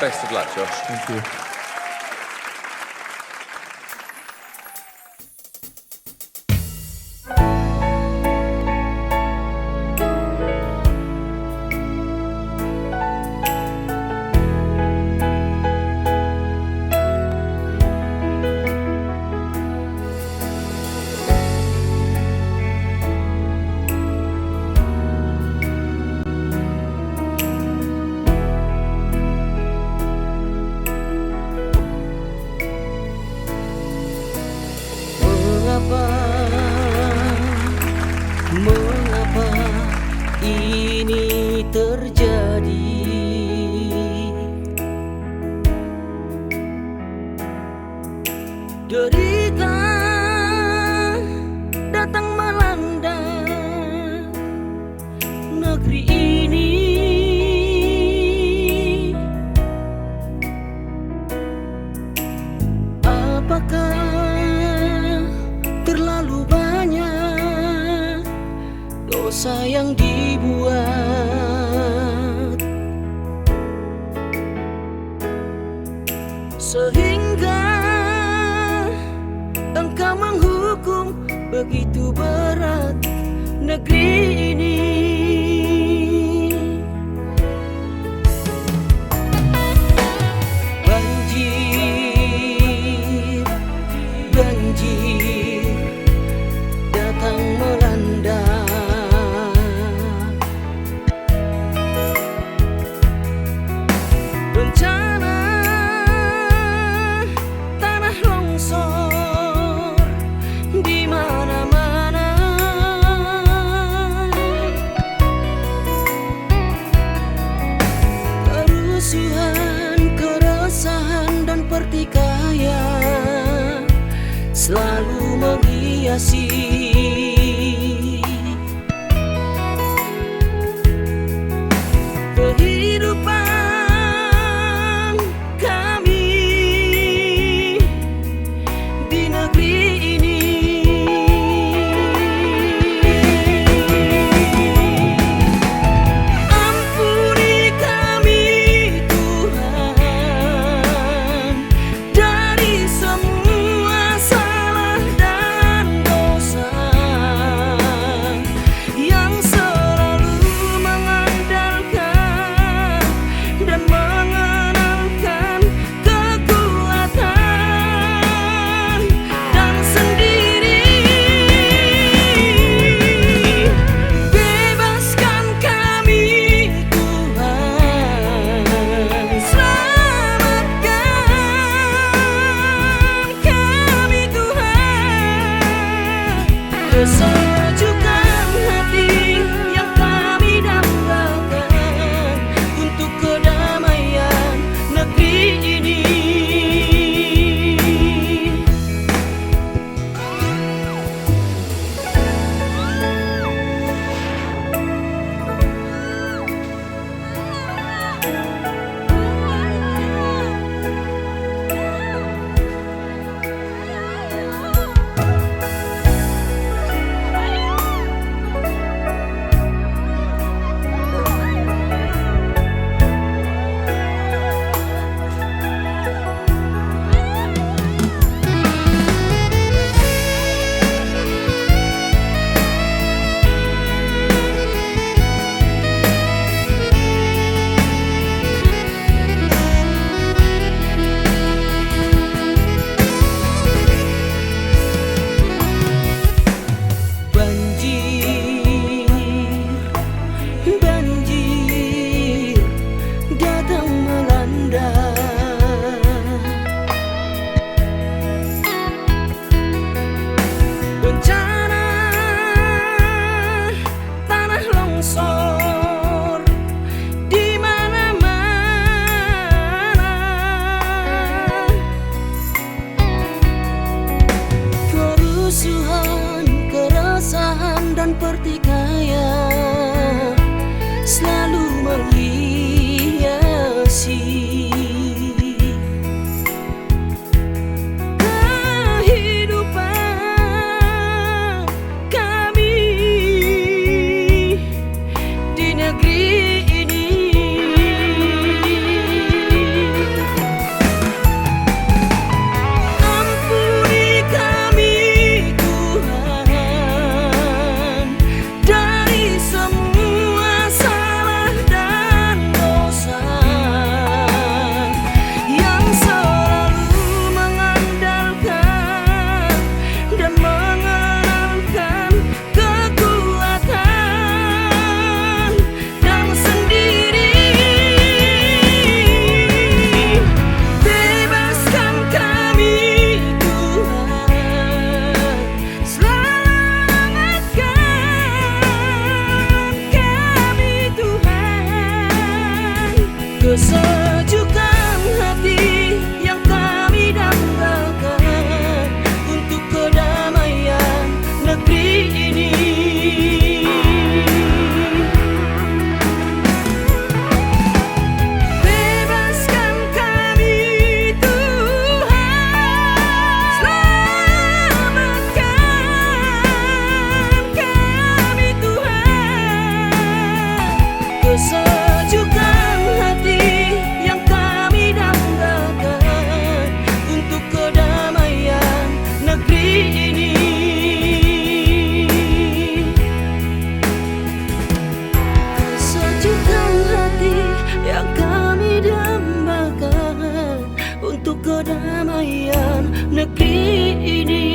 Best of luck, Josh. Thank you. Mengapa ini terjadi? Derita datang melanda negeri ini. Apakah terlalu banyak dosa yang dibuat sehingga engkau menghukum begitu berat negeri ini? Banjir, banjir datang melanda. Bencana tanah longsor di mana-mana. Kerusuhan, keresahan dan pertikaian selalu menghiasi kehidupan kami di negeri ini. Ampuni kami Tuhan dari semua salah dan dosa. kesejukan hati yang kami dambakan untuk kedamaian negeri ini. Bebaskan kami Tuhan, selamatkan kami Tuhan, kesejukan hati yang kami dambakan untuk kedamaian negeri ini. Kesejukan hati yang kami dambakan untuk kedamaian negeri ini.